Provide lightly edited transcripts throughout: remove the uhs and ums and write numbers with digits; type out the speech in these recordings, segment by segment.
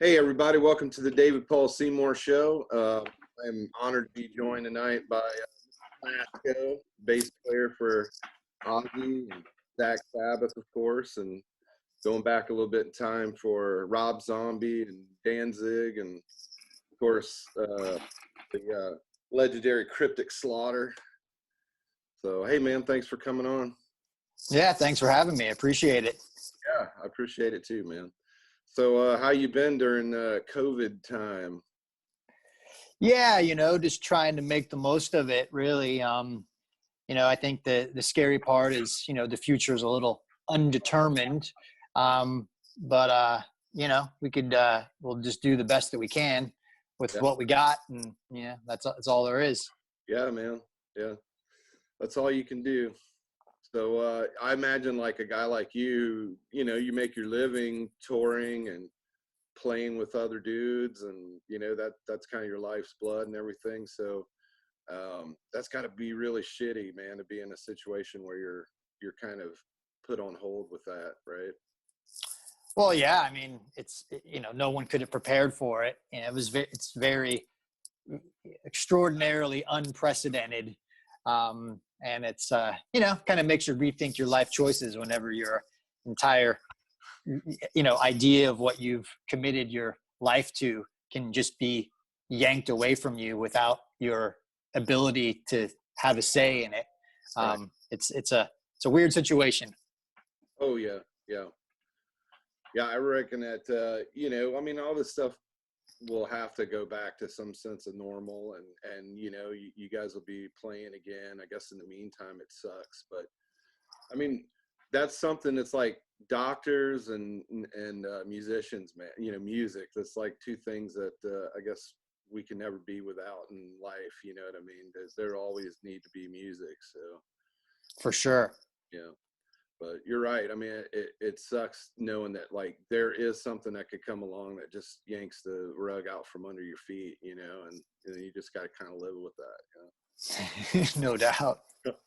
Hey, everybody. Welcome to the David Paul Seymour Show. I'm honored to be joined tonight by Blasko, bass player for Ozzy and Zakk Sabbath, of course, and going back a little bit in time for Rob Zombie and Danzig, and, of course, the legendary Cryptic Slaughter. So, hey, man, thanks for coming on. Yeah, thanks for having me. I appreciate it. Yeah, I appreciate it too, man. So how you been during COVID time? Yeah, just trying to make the most of it, really. I think the scary part is, the future is a little undetermined. But we'll just do the best that we can with what we got. And, that's all there is. Yeah, man. Yeah, that's all you can do. So I imagine like a guy like you you make your living touring and playing with other dudes, and that's kind of your life's blood and everything. So that's got to be really shitty, man, to be in a situation where you're kind of put on hold with that, right? Well, yeah, I mean, it's, no one could have prepared for it. And it's very extraordinarily unprecedented. And it's, kind of makes you rethink your life choices whenever your entire, idea of what you've committed your life to can just be yanked away from you without your ability to have a say in it. Right. It's a weird situation. Oh yeah. Yeah, I reckon that, I mean, all this stuff will have to go back to some sense of normal, and you guys will be playing again. I guess in the meantime, it sucks. But, I mean, that's something that's like doctors and musicians, man, music. That's like two things that I guess we can never be without in life, you know what I mean? There always need to be music, so. For sure. Yeah. But you're right. I mean, it sucks knowing that like there is something that could come along that just yanks the rug out from under your feet, and you just got to kind of live with that. No doubt. But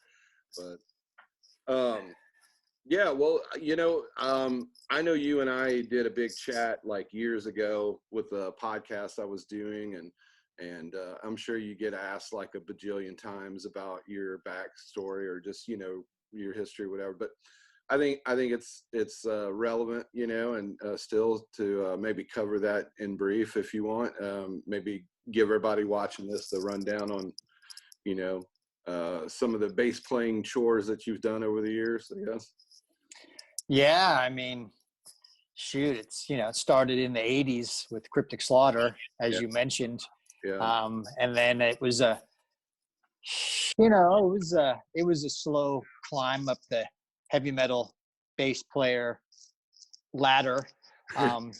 yeah, well, I know you and I did a big chat like years ago with a podcast I was doing, and I'm sure you get asked like a bajillion times about your backstory or just your history, whatever. But I think it's relevant, and still to maybe cover that in brief if you want. Maybe give everybody watching this the rundown on, some of the bass playing chores that you've done over the years, I guess. Yeah, I mean, shoot, it's it started in the '80s with Cryptic Slaughter, as you mentioned. Yeah. And then it was it was a slow climb up the heavy metal bass player ladder. From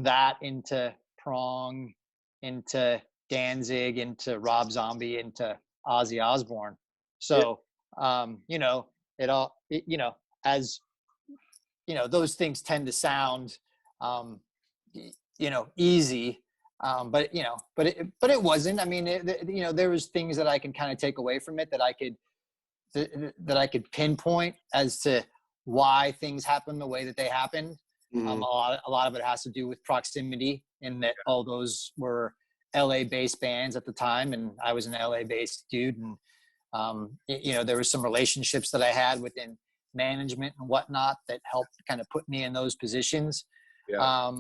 that into Prong, into Danzig, into Rob Zombie, into Ozzy Osbourne. So, it all, as those things tend to sound, easy. But it wasn't. I mean, there was things that I can kind of take away from it that I could pinpoint as to why things happen the way that they happened. Mm-hmm. A lot of it has to do with proximity, in that all those were LA based bands at the time, and I was an LA based dude, and there were some relationships that I had within management and whatnot that helped kind of put me in those positions. Yeah.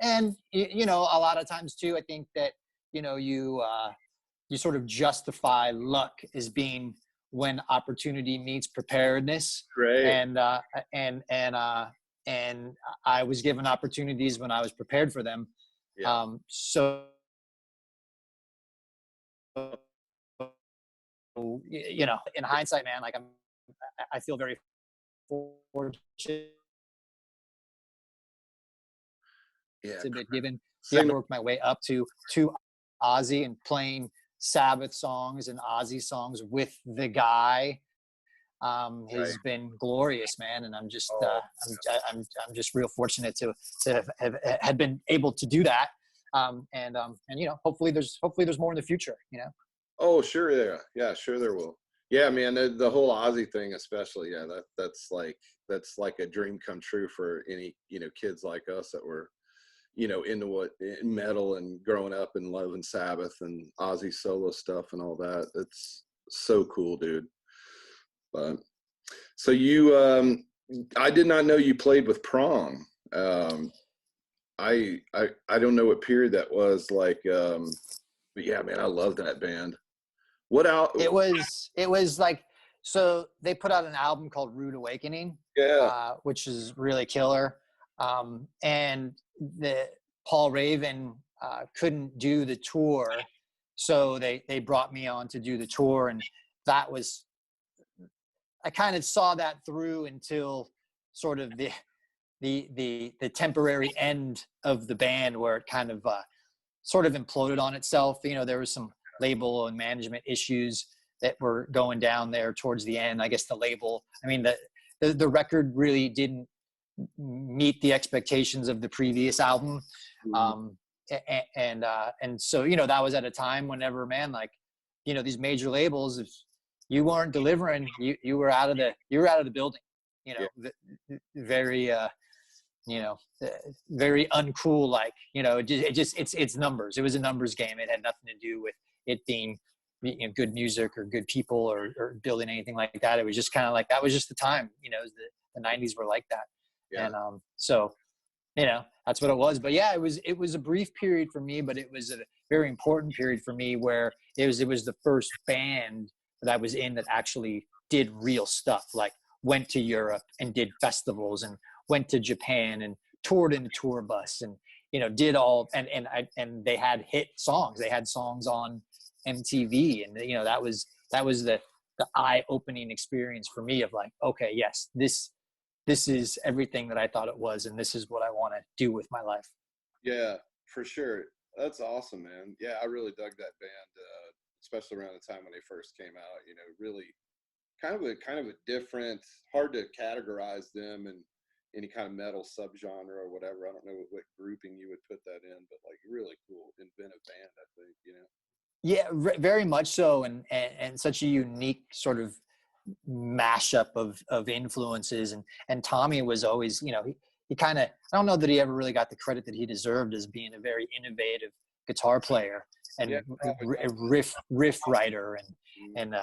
And a lot of times too, I think that you sort of justify luck as being when opportunity meets preparedness. Great. And I was given opportunities when I was prepared for them. Yeah. So in hindsight, man, like I feel very fortunate. Yeah. To be given to work my way up to Ozzy and playing Sabbath songs and Ozzy songs with the guy has been glorious, man. And I'm just I'm just real fortunate to have been able to do that. And hopefully there's more in the future. Oh, sure. Yeah, sure there will. Yeah, man, the whole Ozzy thing, especially. Yeah, that's like a dream come true for any kids like us that were into what metal and growing up and loving Sabbath and Ozzy solo stuff and all that. It's so cool, dude. But so you, I did not know you played with Prong. I don't know what period that was like. But yeah, man, I love that band. What out? It was like, so they put out an album called Rude Awakening, Yeah. which is really killer. And the Paul Raven couldn't do the tour, so they brought me on to do the tour, and that was, I kind of saw that through until sort of the temporary end of the band, where it kind of sort of imploded on itself. There was some label and management issues that were going down there towards the end. I guess the label, I mean, the record really didn't meet the expectations of the previous album. And so, that was at a time whenever, man, like, these major labels, if you weren't delivering, you were out of the building, very, very uncool. Like, it's numbers. It was a numbers game. It had nothing to do with it being, good music or good people or building anything like that. It was just kind of like, that was just the time, the 90s were like that. Yeah. And so, that's what it was. But yeah, it was a brief period for me, but it was a very important period for me, where it was the first band that I was in that actually did real stuff, like went to Europe and did festivals and went to Japan and toured in a tour bus and, did all, and they had hit songs. They had songs on MTV, and, that was the eye-opening experience for me of like, okay, yes, this is everything that I thought it was, and this is what I want to do with my life. Yeah, for sure. That's awesome, man. Yeah, I really dug that band, especially around the time when they first came out. Really kind of a different, hard to categorize them in any kind of metal subgenre or whatever. I don't know what grouping you would put that in, but like really cool, inventive band, I think. Yeah, very much so, and such a unique sort of mashup of influences, and Tommy was always, he kind of, I don't know that he ever really got the credit that he deserved as being a very innovative guitar player and riff writer and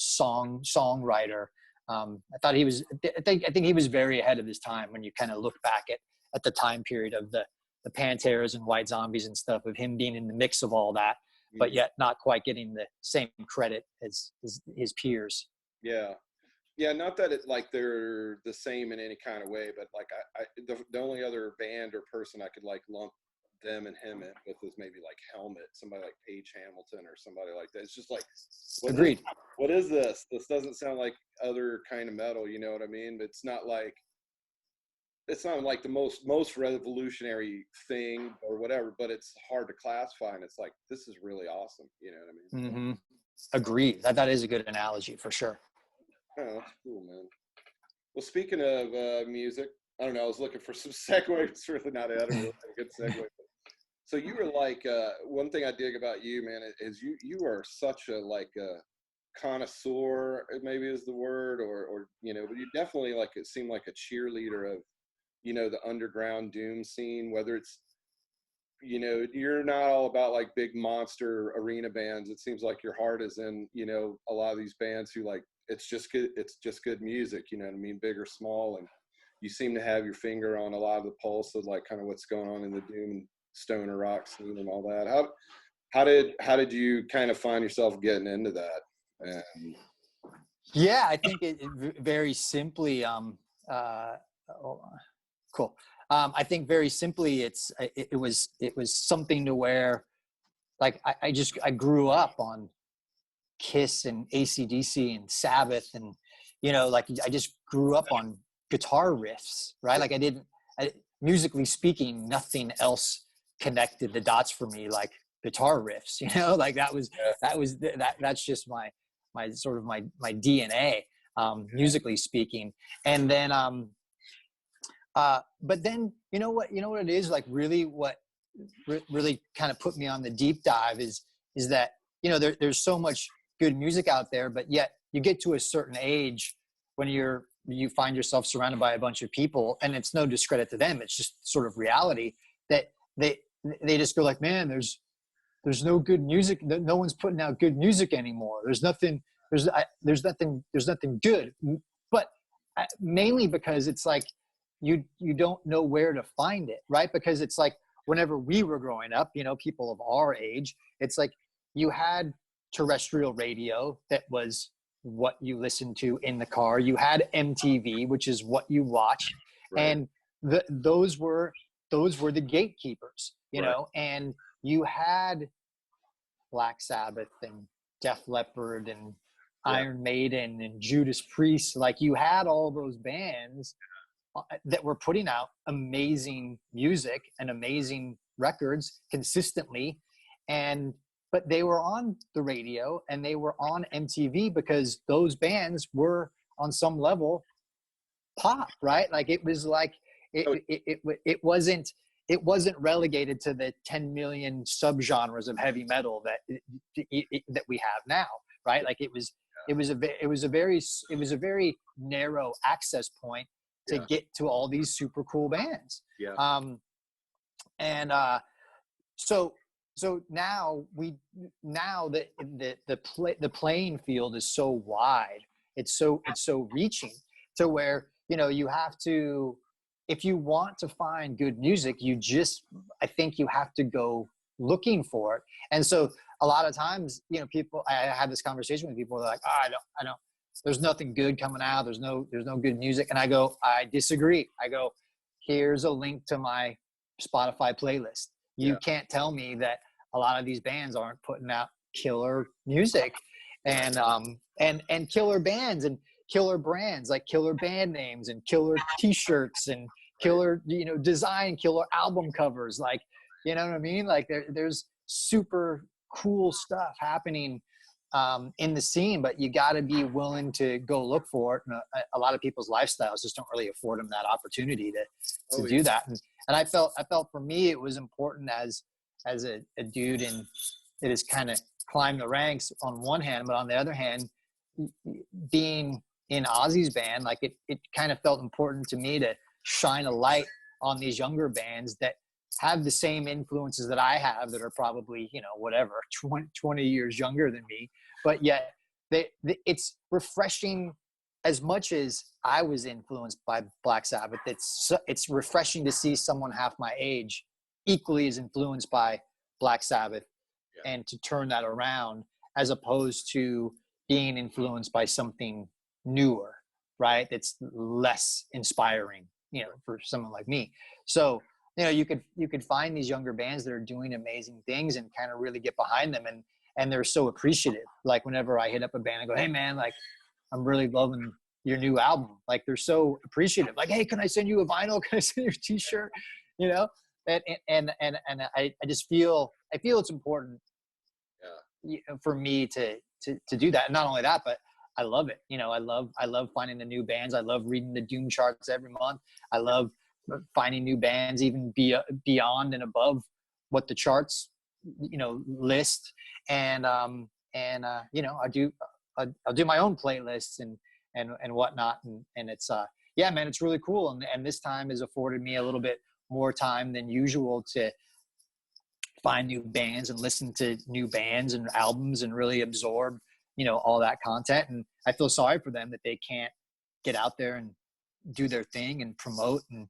songwriter. I thought he was, I think he was very ahead of his time when you kind of look back at the time period of the Panteras and White Zombies and stuff, of him being in the mix of all that, but yet not quite getting the same credit as his peers. Yeah, not that it like they're the same in any kind of way, but like the only other band or person I could like lump them and him in with was maybe like Helmet, somebody like Page Hamilton or somebody like that. It's just like, agreed. What is this? This doesn't sound like other kind of metal, you know what I mean? But it's not like the most revolutionary thing or whatever, but it's hard to classify, and it's like, this is really awesome, you know what I mean? Mm-hmm. Agreed. That is a good analogy for sure. Oh, that's cool, man. Well, speaking of music, I don't know, I was looking for some segues. It's really not a good segue. So you were like, one thing I dig about you, man, is you are such a like a connoisseur, maybe is the word, or but you definitely, like, it seemed like a cheerleader of, the underground doom scene, whether it's, you're not all about like big monster arena bands. It seems like your heart is in, a lot of these bands who like, it's just good music, you know what I mean, big or small, and you seem to have your finger on a lot of the pulse of like kind of what's going on in the doom and stoner rock scene and all that. How did you kind of find yourself getting into that? Yeah, I think it very simply, cool. I think very simply, it was something to where, like, I grew up on Kiss and AC/DC and Sabbath, and like, I just grew up on guitar riffs, right? Like, musically speaking, nothing else connected the dots for me like guitar riffs, like that's just my sort of my DNA, musically speaking. And then but then what it is, like, really what really kind of put me on the deep dive is that there's so much good music out there, but yet you get to a certain age when you find yourself surrounded by a bunch of people, and it's no discredit to them, it's just sort of reality, that they just go like, man, there's no good music. No one's putting out good music anymore. There's nothing good. But mainly because it's like you don't know where to find it, right? Because it's like whenever we were growing up, you know, people of our age, it's like you had terrestrial radio that was what you listened to in the car. You had MTV, which is what you watched, Right. and those were the gatekeepers, you know. And you had Black Sabbath and Def Leppard and Iron Maiden and Judas Priest. Like, you had all those bands that were putting out amazing music and amazing records consistently, but they were on the radio and they were on MTV because those bands were on some level pop, right? Like, it was like it wasn't relegated to the 10 million subgenres of heavy metal that we have now, right? Like, it was a very narrow access point to get to all these super cool bands. So now the playing field is so wide, it's so reaching, to where, you know, you have to, if you want to find good music, I think you have to go looking for it. And so a lot of times, you know, I have this conversation with people, they're like, oh, I don't, there's nothing good coming out. There's no good music. And I go, I disagree. I go, here's a link to my Spotify playlist. You can't tell me that a lot of these bands aren't putting out killer music and killer bands and killer brands, like killer band names and killer t-shirts and killer, you know, design, killer album covers. Like, you know what I mean? Like, there's super cool stuff happening in the scene, but you got to be willing to go look for it. And a lot of people's lifestyles just don't really afford them that opportunity to do that. And I felt for me, it was important as a dude that has kind of climbed the ranks on one hand, but on the other hand, being in Ozzy's band, like it kind of felt important to me to shine a light on these younger bands that have the same influences that I have, that are probably, you know, whatever, 20 years younger than me, but yet it's refreshing. As much as I was influenced by Black Sabbath, it's refreshing to see someone half my age equally as influenced by Black Sabbath, and to turn that around, as opposed to being influenced by something newer, right? That's less inspiring, you know, for someone like me. So, you know, you could find these younger bands that are doing amazing things and kind of really get behind them, and they're so appreciative. Like, whenever I hit up a band, I go, hey man, like, I'm really loving your new album. Like, they're so appreciative. Like, hey, can I send you a vinyl? Can I send you a t-shirt? You know? And I just feel it's important for me to do that. And not only that, but I love it. You know, I love finding the new bands. I love reading the Doom charts every month. I love finding new bands, even beyond and above what the charts, you know, list. And you know, I'll do my own playlists and whatnot. And it's yeah, man, it's really cool. And this time has afforded me a little bit more time than usual to find new bands and listen to new bands and albums and really absorb, you know, all that content. And I feel sorry for them that they can't get out there and do their thing and promote and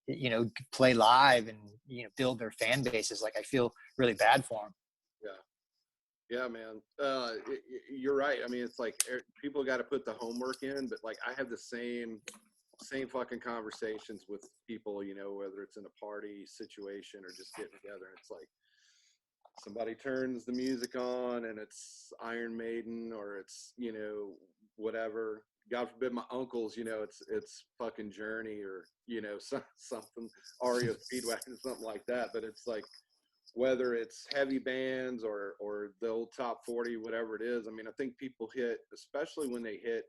you know, play live and, you know, build their fan bases. Like, I feel really bad for them. Yeah, man. You're right. I mean, it's like people got to put the homework in, but like, I have the same fucking conversations with people, you know, whether it's in a party situation or just getting together. It's like somebody turns the music on and it's Iron Maiden or it's, you know, whatever. God forbid my uncles, you know, it's fucking Journey or, you know, something, REO Speedwagon, something like that. But it's like, whether it's heavy bands or the old top 40, whatever it is. I mean, I think people hit, especially when they hit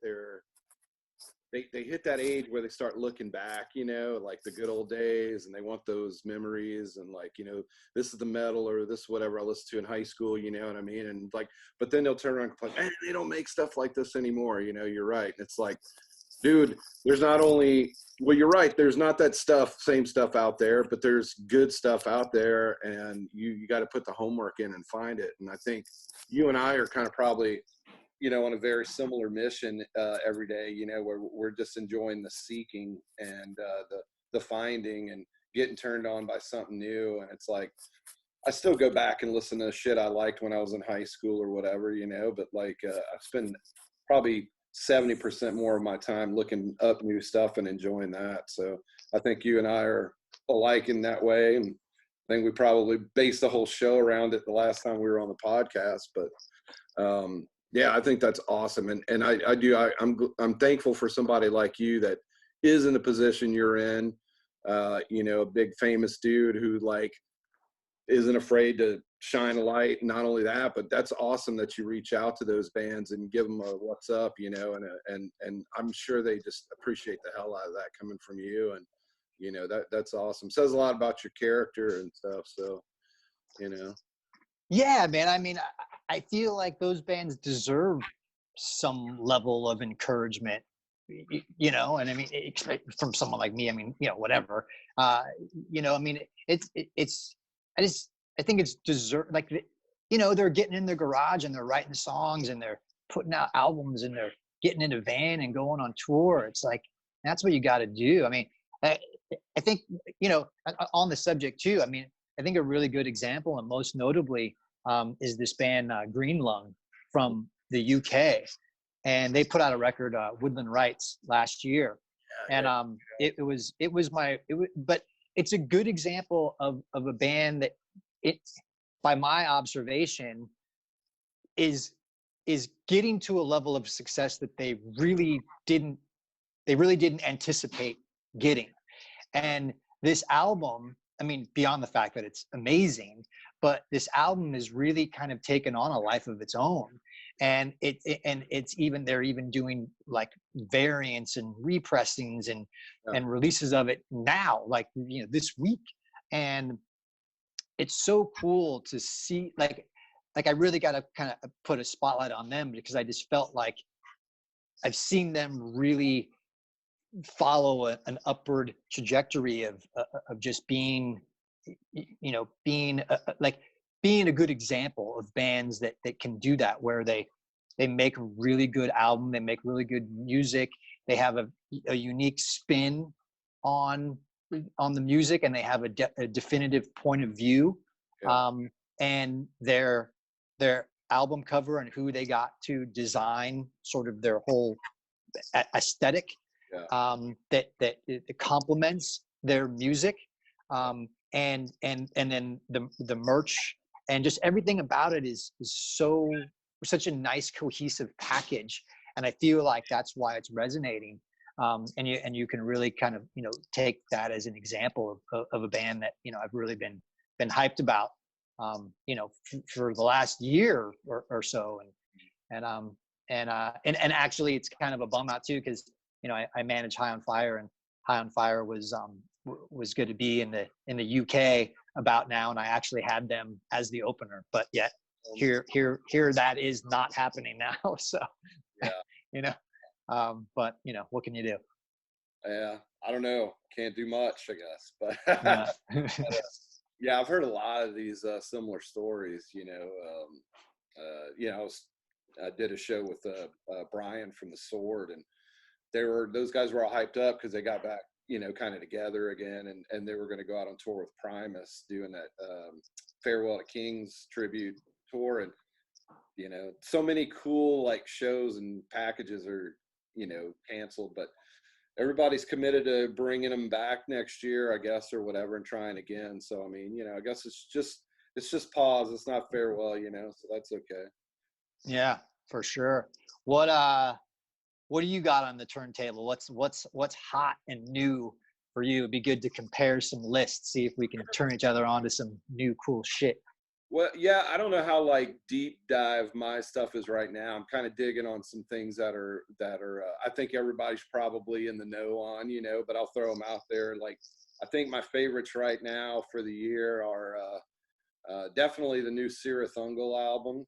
they hit that age where they start looking back, you know, like the good old days, and they want those memories, and like, you know, this is the metal or this whatever I listened to in high school, you know what I mean? And like, but then they'll turn around and like, man, they don't make stuff like this anymore, you know. You're right. It's like, Dude, there's not only, well, you're right, there's not that same stuff out there, but there's good stuff out there, and you got to put the homework in and find it. And I think you and I are kind of probably, on a very similar mission every day, where we're just enjoying the seeking and the finding and getting turned on by something new. And it's like, I still go back and listen to shit I liked when I was in high school or whatever, but like I spend probably 70% more of my time looking up new stuff and enjoying that. So I think you and I are alike in that way. And I think we probably based the whole show around it the last time we were on the podcast. But yeah, I think that's awesome. And I'm thankful for somebody like you that is in the position you're in, a big famous dude who like isn't afraid to shine a light. Not only that, but that's awesome that you reach out to those bands and give them a what's up, and I'm sure they just appreciate the hell out of that coming from you. And that's awesome. Says a lot about your character and stuff. So Yeah, man. I mean, I feel like those bands deserve some level of encouragement, and I mean, from someone like me, I mean, whatever, I mean, I think it's deserve, like, they're getting in their garage and they're writing songs and they're putting out albums and they're getting in a van and going on tour. It's like, that's what you got to do. I mean, I think, on the subject too, I mean, I think a really good example, and most notably, is this band Green Lung from the UK, and they put out a record, Woodland Rights, last year, and but it's a good example of a band that, by my observation, is getting to a level of success that they really didn't anticipate getting. And this album, I mean, beyond the fact that it's amazing, but this album is really kind of taken on a life of its own. And they're even doing like variants and repressings and releases of it now, like, this week. And it's so cool to see, like I really got to kind of put a spotlight on them, because I just felt like I've seen them really follow an upward trajectory of just being being a good example of bands that can do that, where they make a really good album, they make really good music, they have a unique spin on the music, and they have a definitive point of view. And their album cover and who they got to design sort of their whole aesthetic, that it complements their music, and then the merch and just everything about it is such a nice cohesive package. And I feel like that's why it's resonating. And you can really kind of take that as an example of a band that I've really been hyped about for the last year or so. And actually it's kind of a bum out too, because I manage High on Fire, and High on Fire was good to be in the UK about now, and I actually had them as the opener, but yet here that is not happening now. So but what can you do? Yeah, I don't know, can't do much, I guess, but yeah, I've heard a lot of these similar stories. I did a show with Brian from the Sword, and those guys were all hyped up because they got back, kind of together again, and they were going to go out on tour with Primus, doing that Farewell to Kings tribute tour. And so many cool like shows and packages are canceled, but everybody's committed to bringing them back next year, I guess, or whatever, and trying again. So I mean, I guess it's just pause, it's not farewell, so that's okay. Yeah, for sure. What do you got on the turntable? What's hot and new for you? It'd be good to compare some lists, see if we can turn each other on to some new cool shit. Well, yeah, I don't know how like deep dive my stuff is right now. I'm kind of digging on some things that are I think everybody's probably in the know on, but I'll throw them out there. Like, I think my favorites right now for the year are definitely the new Sirathungal album.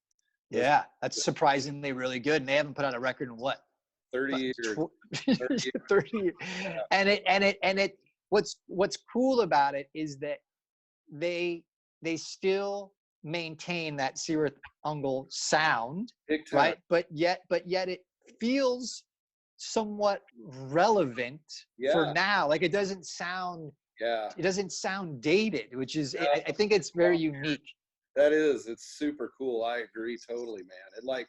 Yeah, that's surprisingly really good. And they haven't put out a record in what? 30 years. 30 years. And what's cool about it is that they still maintain that Cirith Ungol sound, right? But yet it feels somewhat relevant for now. Like it doesn't sound dated, which is I think it's very unique. It's super cool. I agree totally, man.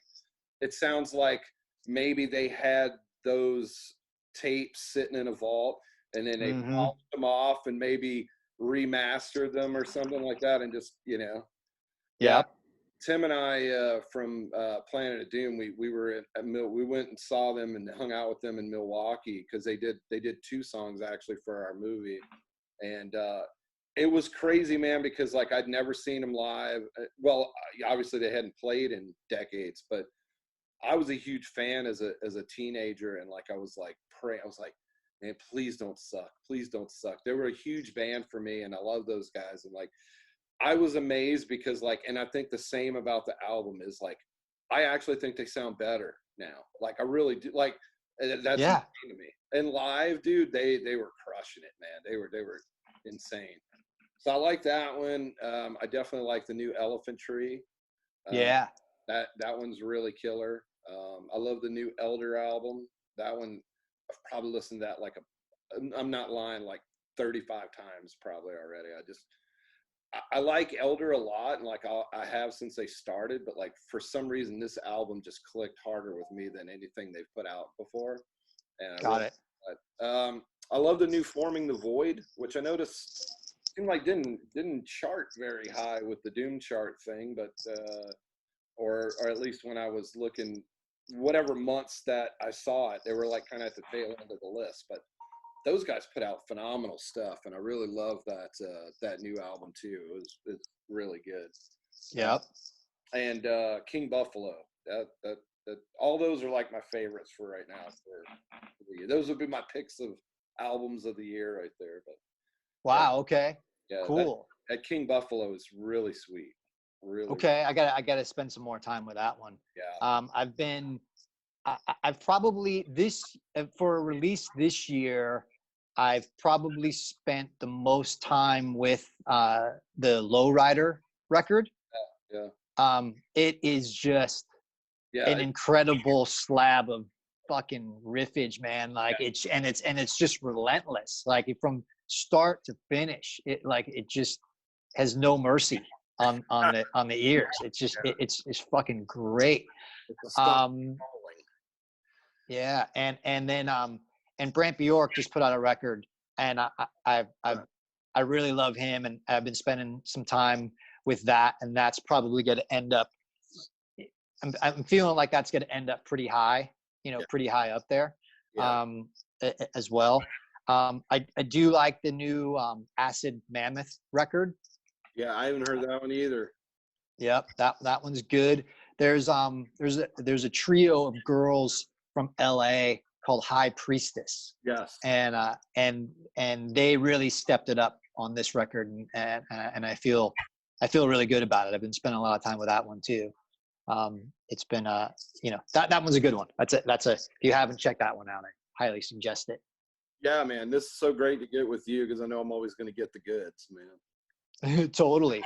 It sounds like maybe they had those tapes sitting in a vault and then they polished them off and maybe remastered them or something like that, and just Tim and I from Planet of Doom, we were we went and saw them and hung out with them in Milwaukee because they did 2 songs actually for our movie, and it was crazy, man, because like I'd never seen them live. Well, obviously they hadn't played in decades, but I was a huge fan as a teenager, and like I was like praying, I was like, man, please don't suck, please don't suck. They were a huge band for me, and I love those guys, and like I was amazed because like, and I think the same about the album is like, I actually think they sound better now. Like I really do. Like that's insane to me. And live, dude, they were crushing it, man. They were insane. So I like that one. I definitely like the new Elephant Tree. That one's really killer. I love the new Elder album. That one, I've probably listened to that like I'm not lying, like 35 times probably already. I like Elder a lot, and like I have since they started, but like for some reason this album just clicked harder with me than anything they've put out before. And I love the new Forming the Void, which I noticed seemed like didn't chart very high with the Doom chart thing, but or at least when I was looking, whatever months that I saw it, they were like kind of at the tail end of the list. But those guys put out phenomenal stuff, and I really love that new album too. It's really good. Yep. And King Buffalo. That all those are like my favorites for right now. For the year. Those would be my picks of albums of the year right there. But wow, okay, yeah, cool. That King Buffalo is really sweet. Really. Okay, I gotta spend some more time with that one. Yeah. I've probably for a release this year, I've probably spent the most time with the Lowrider record. Yeah. It is just an incredible slab of fucking riffage, man. Like it's just relentless. Like from start to finish, it just has no mercy on the ears. It's just it's fucking great. Yeah, and then and Brant Bjork just put out a record, and I really love him, and I've been spending some time with that, and that's probably going to end up. I'm feeling like that's going to end up pretty high, pretty high up there, as well. I do like the new Acid Mammoth record. Yeah, I haven't heard that one either. Yep, that one's good. There's a trio of girls from LA called High Priestess. Yes. And they really stepped it up on this record, and I feel really good about it. I've been spending a lot of time with that one too. It's been that one's a good one. If you haven't checked that one out, I highly suggest it. Yeah, man, this is so great to get with you because I know I'm always going to get the goods, man. Totally.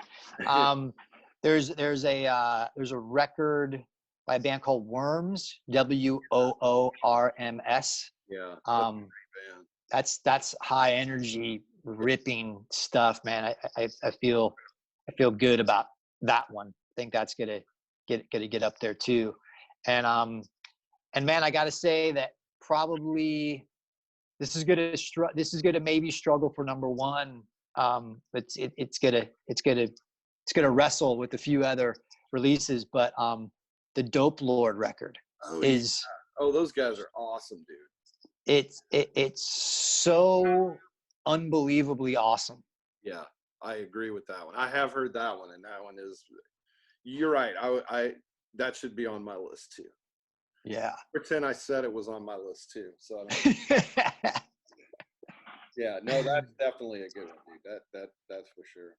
There's a record by a band called Worms, WOORMS. Yeah. That's high energy, ripping stuff, man. I feel good about that one. I think that's gonna get up there too. And man, I gotta say that probably this is gonna maybe struggle for number one. But it's gonna wrestle with a few other releases, but the Dope Lord record is those guys are awesome, dude. It's so unbelievably awesome. Yeah, I agree with that one. I have heard that one, and that one is, you're right. I that should be on my list too. Yeah. Pretend I said it was on my list too. So yeah, no, that's definitely a good one, dude. That's for sure.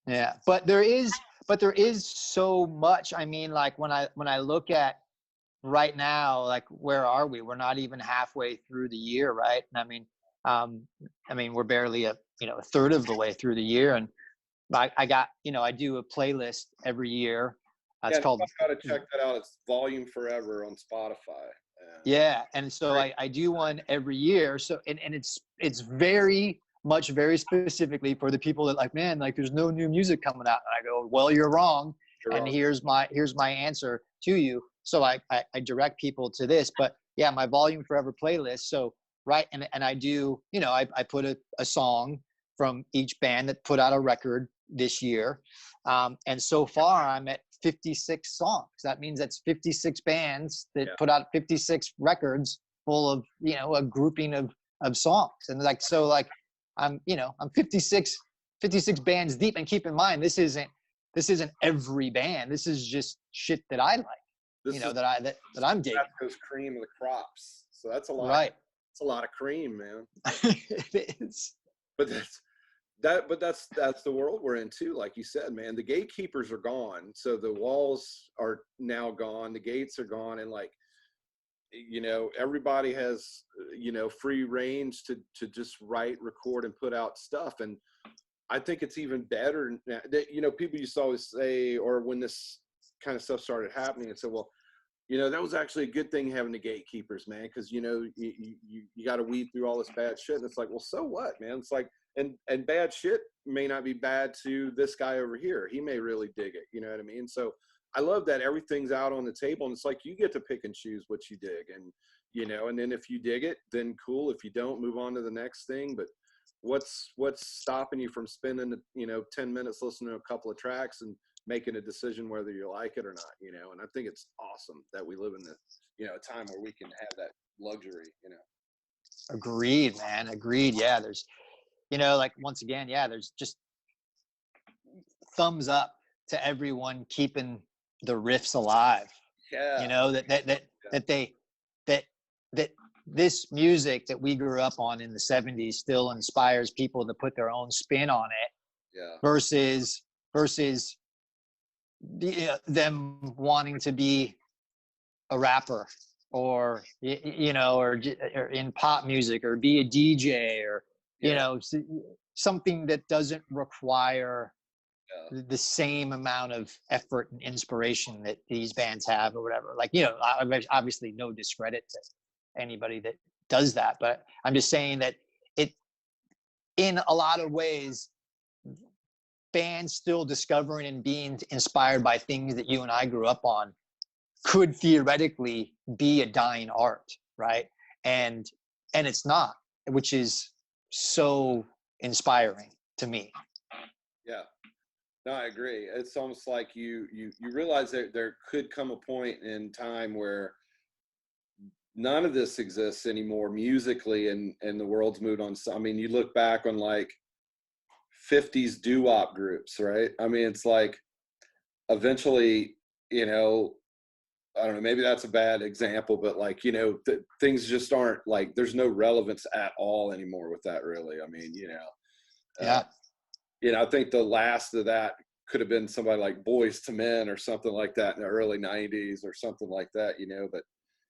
Yeah, but there is so much. I mean, like when I look at right now, like, where are we? We're not even halfway through the year, right? And I mean, we're barely a third of the way through the year, and I got, I do a playlist every year. Yeah, It's called, I gotta check that out. It's Volume Forever on Spotify. yeah. And so Great. I do one every year. So, and it's very much, very specifically for the people that, like, man, like, there's no new music coming out. And I go, well, you're wrong. You're And wrong. here's my answer to you. So I direct people to this, but yeah, my Volume Forever playlist. So, right. And I do, I put a song from each band that put out a record this year. And so far I'm at 56 songs. That means that's 56 bands that put out 56 records full of, a grouping of songs. And like, so like, I'm 56 bands deep. And keep in mind, this isn't every band. This is just shit that I like, This is that I'm digging. Blasko's cream of the crops. So that's a lot. Right. It's a lot of cream, man. It is. But that's the world we're in too. Like you said, man, the gatekeepers are gone. So the walls are now gone. The gates are gone. And like, everybody has, free range to just write, record, and put out stuff. And I think it's even better now that, people used to always say, or when this kind of stuff started happening, and said, well, that was actually a good thing having the gatekeepers, man, because you got to weed through all this bad shit. And it's like, well, so what, man? It's like, and bad shit may not be bad to this guy over here. He may really dig it. You know what I mean? So I love that everything's out on the table, and it's like you get to pick and choose what you dig, and and then if you dig it, then cool. If you don't, move on to the next thing. But what's stopping you from spending 10 minutes listening to a couple of tracks and making a decision whether you like it or not? And I think it's awesome that we live in the a time where we can have that luxury. Agreed, man. Agreed. Yeah, there's like, once again, yeah, there's just thumbs up to everyone keeping the riffs alive. Yeah. That this music that we grew up on in the 70s still inspires people to put their own spin on it. Yeah. Versus them wanting to be a rapper, or or in pop music, or be a DJ, or something that doesn't require the same amount of effort and inspiration that these bands have, or whatever. Like, obviously no discredit to anybody that does that, but I'm just saying that it, in a lot of ways, bands still discovering and being inspired by things that you and I grew up on could theoretically be a dying art, right? And it's not, which is so inspiring to me. Yeah. No, I agree. It's almost like you realize that there could come a point in time where none of this exists anymore musically, and the world's moved on. I mean, you look back on like 50s doo-wop groups, right? I mean, it's like eventually, I don't know, maybe that's a bad example, but like, things just aren't like, there's no relevance at all anymore with that, really. I mean, I think the last of that could have been somebody like Boys to Men or something like that in the early 90s or something like that, but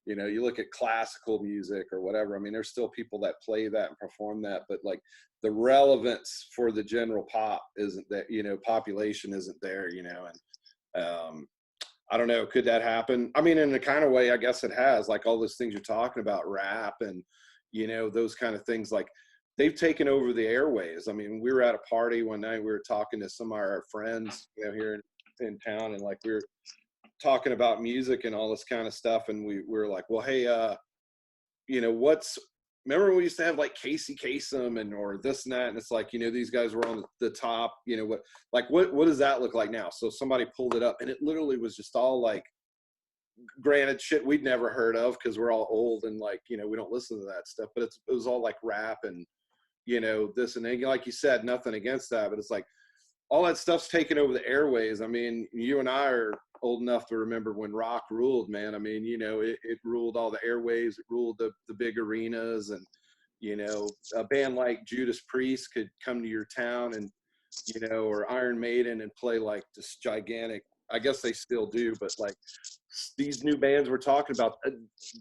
you look at classical music or whatever. I mean, there's still people that play that and perform that, but like the relevance for the general pop isn't that, population isn't there, and I don't know, could that happen? I mean, in the kind of way, I guess it has, like all those things you're talking about, rap and, those kind of things, like they've taken over the airways. I mean, we were at a party one night, we were talking to some of our friends, here in town, and like we were talking about music and all this kind of stuff, and we were like, well, hey, remember when we used to have like Casey Kasem and or this and that, and it's like, these guys were on the top, what does that look like now? So somebody pulled it up, and it literally was just all like, granted, shit we'd never heard of because we're all old and like, we don't listen to that stuff, but it was all like rap and this and then, like you said, nothing against that, but it's like all that stuff's taken over the airways. I mean, you and I are old enough to remember when rock ruled, man. I mean, it ruled all the airwaves, it ruled the big arenas, and a band like Judas Priest could come to your town and or Iron Maiden and play like this gigantic, I guess they still do, but like these new bands we're talking about,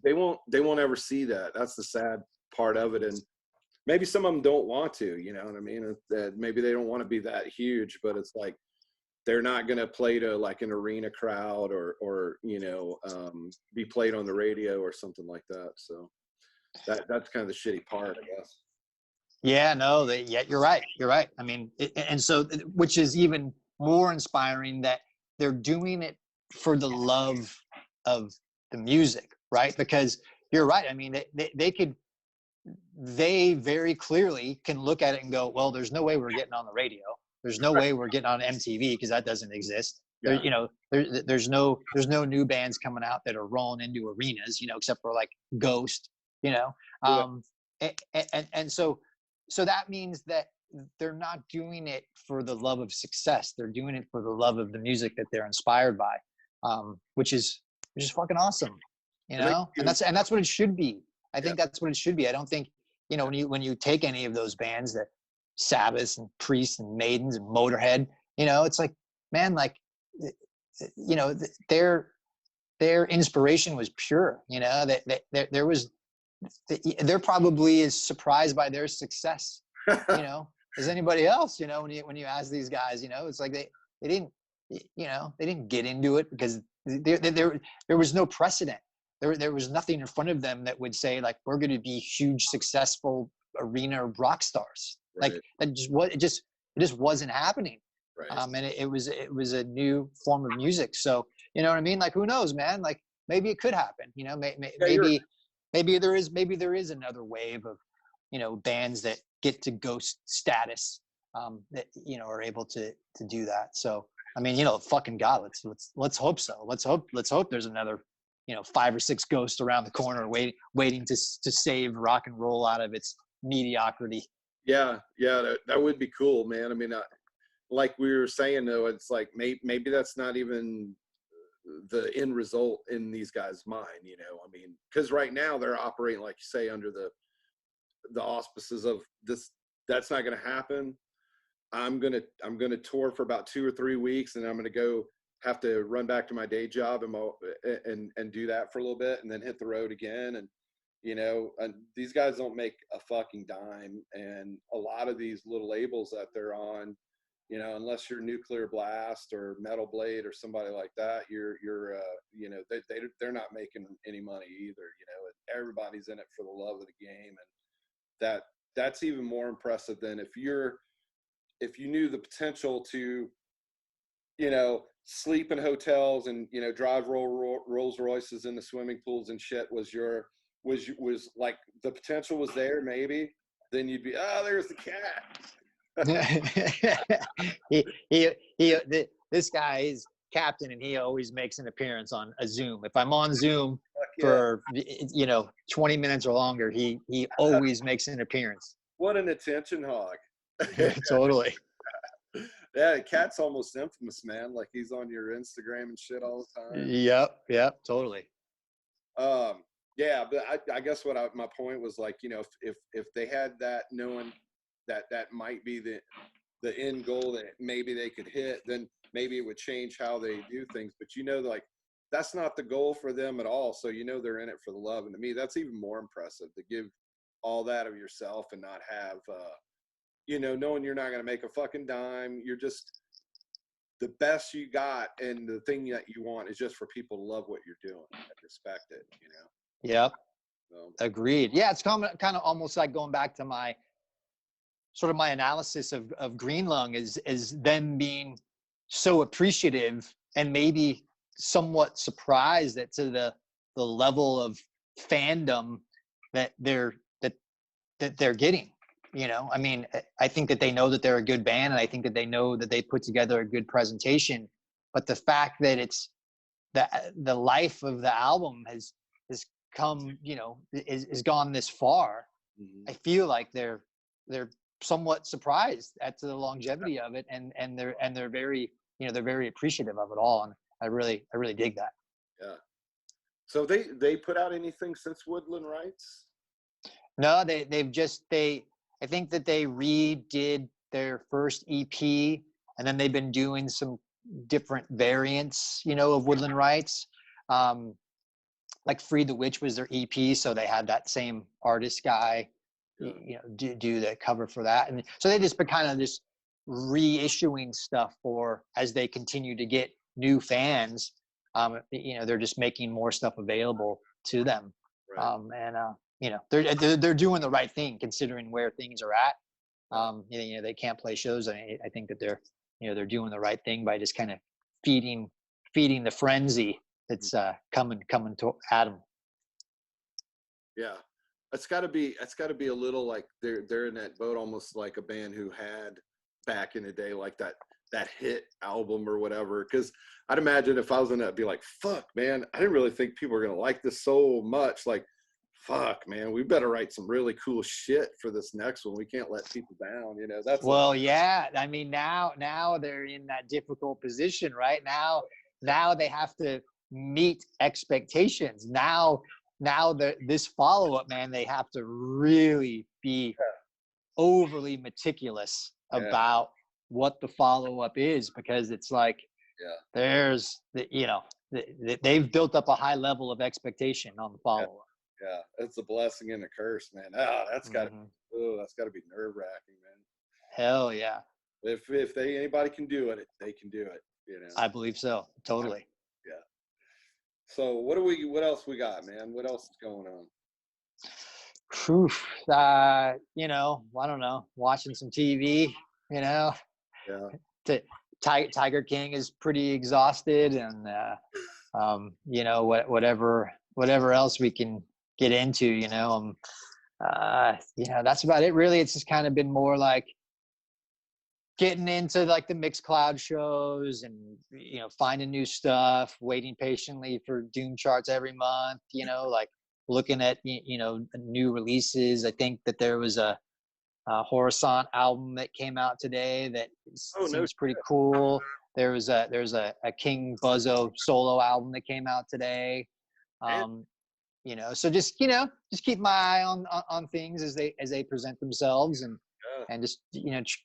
they won't ever see that. That's the sad part of it. And maybe some of them don't want to, you know what I mean? Maybe they don't want to be that huge, but it's like, they're not going to play to like an arena crowd or you know, be played on the radio or something like that. So that's kind of the shitty part, I guess. Yeah, no, yeah, you're right. You're right. I mean, and so, which is even more inspiring that they're doing it for the love of the music, right? Because you're right. I mean, they very clearly can look at it and go, well, there's no way we're getting on the radio. There's no way we're getting on MTV because that doesn't exist. Yeah. There, you know, there's no new bands coming out that are rolling into arenas, you know, except for like Ghost, you know. And so that means that they're not doing it for the love of success. They're doing it for the love of the music that they're inspired by, which is fucking awesome, you know. And that's what it should be. I think that's what it should be. I don't think, you know, when you take any of those bands, that Sabbath and Priest and Maidens and Motorhead, you know, it's like, man, like, you know, their inspiration was pure, you know, that there was, they're probably as surprised by their success, you know, as anybody else, you know, when you ask these guys, you know, it's like they didn't, you know, they didn't get into it because there was no precedent. There was nothing in front of them that would say like, we're going to be huge, successful arena rock stars. Right. Like that it just wasn't happening. Right. And it was a new form of music. So, you know what I mean? Like, who knows, man? Like maybe it could happen, you know, maybe there is another wave of, you know, bands that get to Ghost status, that, you know, are able to do that. So, I mean, you know, fucking God, let's hope so. Let's hope there's another, you know, 5 or 6 Ghosts around the corner waiting to save rock and roll out of its mediocrity. Yeah, that would be cool, man. I mean, like we were saying though, it's like maybe that's not even the end result in these guys' mind, you know. I mean, because right now they're operating, like you say, under the auspices of this. That's not going to happen. I'm gonna tour for about 2 or 3 weeks, and I'm gonna go have to run back to my day job and do that for a little bit, and then hit the road again. And you know, and these guys don't make a fucking dime, and a lot of these little labels that they're on, you know, unless you're Nuclear Blast or Metal Blade or somebody like that, you're you know, they're not making any money either. You know, everybody's in it for the love of the game, and that's even more impressive than if you knew the potential to, you know, sleep in hotels and, you know, drive Rolls Royces in the swimming pools and shit was like the potential was there, maybe, then you'd be, oh, there's the cat. This guy is captain, and he always makes an appearance on a Zoom. If I'm on Zoom for, you know, 20 minutes or longer, he always makes an appearance. What an attention hog. Totally. Yeah, Cat's almost infamous, man. Like he's on your Instagram and shit all the time. Yep, totally. Yeah, but I guess my point was, like, you know, if they had that, knowing that might be the end goal that maybe they could hit, then maybe it would change how they do things. But you know, like, that's not the goal for them at all. So you know they're in it for the love, and to me, that's even more impressive, to give all that of yourself and not have, you know, knowing you're not going to make a fucking dime. You're just the best you got, and the thing that you want is just for people to love what you're doing and respect it, you know. Yep. Agreed. Yeah, it's kind of almost like going back to my analysis of Green Lung is them being so appreciative and maybe somewhat surprised that to the level of fandom that they're getting. You know, I mean, I think that they know that they're a good band, and I think that they know that they put together a good presentation. But the fact that it's the life of the album has come, you know, is gone this far. Mm-hmm. I feel like they're somewhat surprised at the longevity of it, and they're very, you know, they're very appreciative of it all, and I really dig that. Yeah. So they put out anything since Woodland Rights? No, I think that they redid their first EP, and then they've been doing some different variants, you know, of Woodland Rights. like Free the Witch was their EP, so they had that same artist guy, do the cover for that, and so they just been kind of just reissuing stuff for as they continue to get new fans. They're just making more stuff available to them, they're doing the right thing considering where things are at. They can't play shows. I think that they're doing the right thing by just kind of feeding the frenzy that's coming at them. Yeah, it's got to be a little like they're in that boat, almost like a band who had back in the day, like that hit album or whatever. Because I'd imagine if I was in that, I'd be like, fuck, man, I didn't really think people were gonna like this so much. Like, fuck, man, we better write some really cool shit for this next one. We can't let people down, That's yeah. I mean, now they're in that difficult position, right? Now they have to meet expectations. Now this follow-up, man, they have to really be overly meticulous about what the follow-up is, because it's like there's they've built up a high level of expectation on the follow-up. Yeah, it's a blessing and a curse, man. That's got to be nerve-wracking, man. Hell yeah. If anybody can do it, they can do it, I believe so. Totally. Yeah. So what else we got, man? What else is going on? I don't know, watching some TV, Yeah. Tiger King is pretty exhausted, and whatever else we can get into, that's about it really. It's just kind of been more like getting into like the Mixcloud shows and finding new stuff, waiting patiently for Doom charts every month, like looking at new releases. I think that there was a Horizont album that came out today that seems pretty cool. There's a King Buzzo solo album that came out today. So just keep my eye on things as they present themselves, and just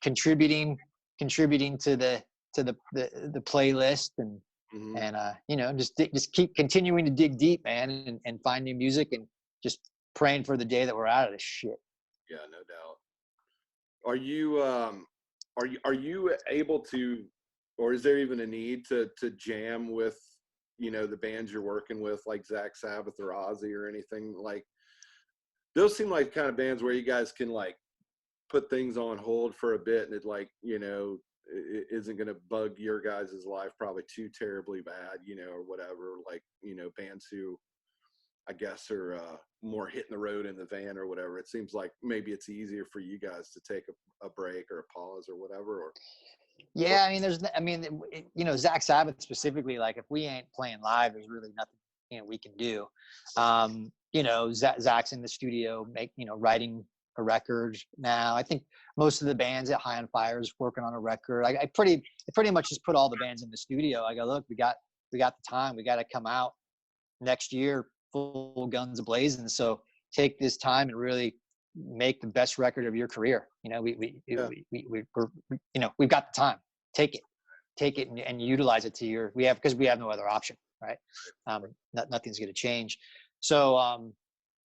contributing to the playlist, and just keep continuing to dig deep, man, and find new music, and just praying for the day that we're out of this shit. Yeah, no doubt. Are you able to, or is there even a need to jam with the bands you're working with, like Zakk Sabbath or Ozzy or anything? Like, those seem like kind of bands where you guys can like put things on hold for a bit, and it like it isn't going to bug your guys' life probably too terribly bad, or whatever. Like, bands who I guess are more hitting the road in the van or whatever. It seems like maybe it's easier for you guys to take a break or a pause or whatever. Or yeah, Zakk Sabbath specifically, like if we ain't playing live, there's really nothing we can do. Zakk's in the studio writing a record now. I think most of the bands at High on Fire is working on a record. I pretty much just put all the bands in the studio. I go, look, we got the time. We got to come out next year full guns a-blazing. So take this time and really make the best record of your career. We've got the time. Take it and utilize it to because we have no other option, right? Nothing's going to change. So,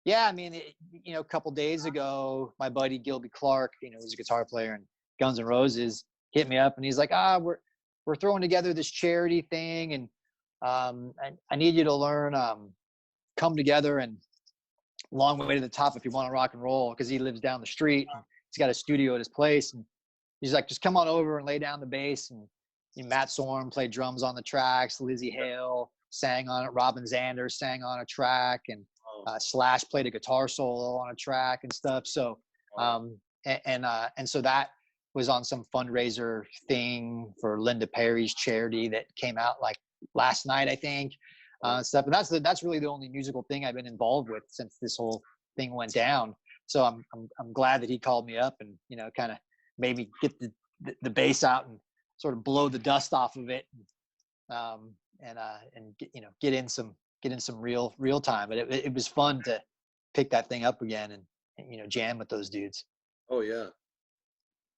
a couple days ago, my buddy Gilby Clark, who's a guitar player in Guns N' Roses, hit me up, and he's like, we're throwing together this charity thing, and I need you to learn Come Together and Long Way to the Top if you want to rock and roll, because he lives down the street. And he's got a studio at his place, and he's like, just come on over and lay down the bass. And Matt Sorum played drums on the tracks. Lizzie Hale sang on it. Robin Zander sang on a track, and Slash played a guitar solo on a track and stuff. So, and so that was on some fundraiser thing for Linda Perry's charity that came out like last night, I think. Stuff, and that's really the only musical thing I've been involved with since this whole thing went down. So I'm glad that he called me up and kind of made me get the bass out and sort of blow the dust off of it, and get in some real time. But it was fun to pick that thing up again and jam with those dudes. Oh yeah,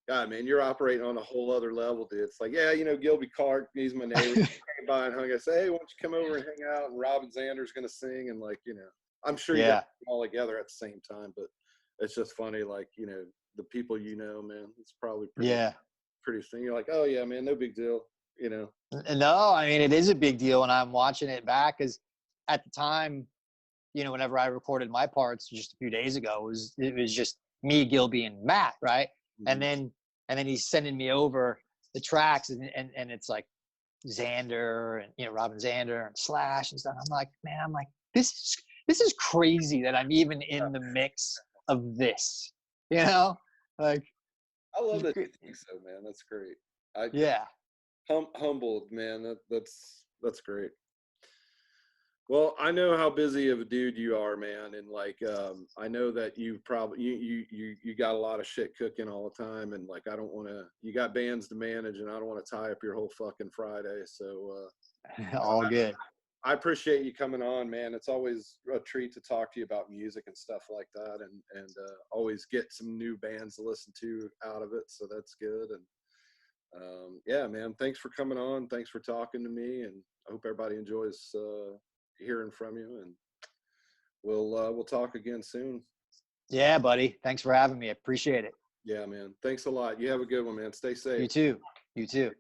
God, man, you're operating on a whole other level, dude. It's like, yeah, you know, Gilby Clark, he's my neighbor. Came by and hung. I say, hey, why don't you come over and hang out? And Robin Zander's gonna sing, and like, you know, I'm sure you guys are all together at the same time, but it's just funny, like, you know, the people you know, man. It's probably pretty soon. You're like, oh yeah, man, no big deal, you know. No, I mean, it is a big deal when I'm watching it back, because at the time, you know, whenever I recorded my parts just a few days ago, it was just me, Gilby, and Matt, right? Mm-hmm. And then he's sending me over the tracks, and it's like Xander and, you know, Robin Zander and Slash and stuff. I'm like, man, this is crazy that I'm even in the mix of this, you know? Like, I love that you think so, man. That's great. Humbled, man. That's great. Well, I know how busy of a dude you are, man, and like I know that you probably you got a lot of shit cooking all the time, and like I don't want to. You got bands to manage, and I don't want to tie up your whole fucking Friday. So all good. I appreciate you coming on, man. It's always a treat to talk to you about music and stuff like that, and always get some new bands to listen to out of it. So that's good. And yeah, man, thanks for coming on. Thanks for talking to me, and I hope everybody enjoys hearing from you. And we'll talk again soon. Yeah, buddy. Thanks for having me. I appreciate it. Yeah, man. Thanks a lot. You have a good one, man. Stay safe. You too. You too.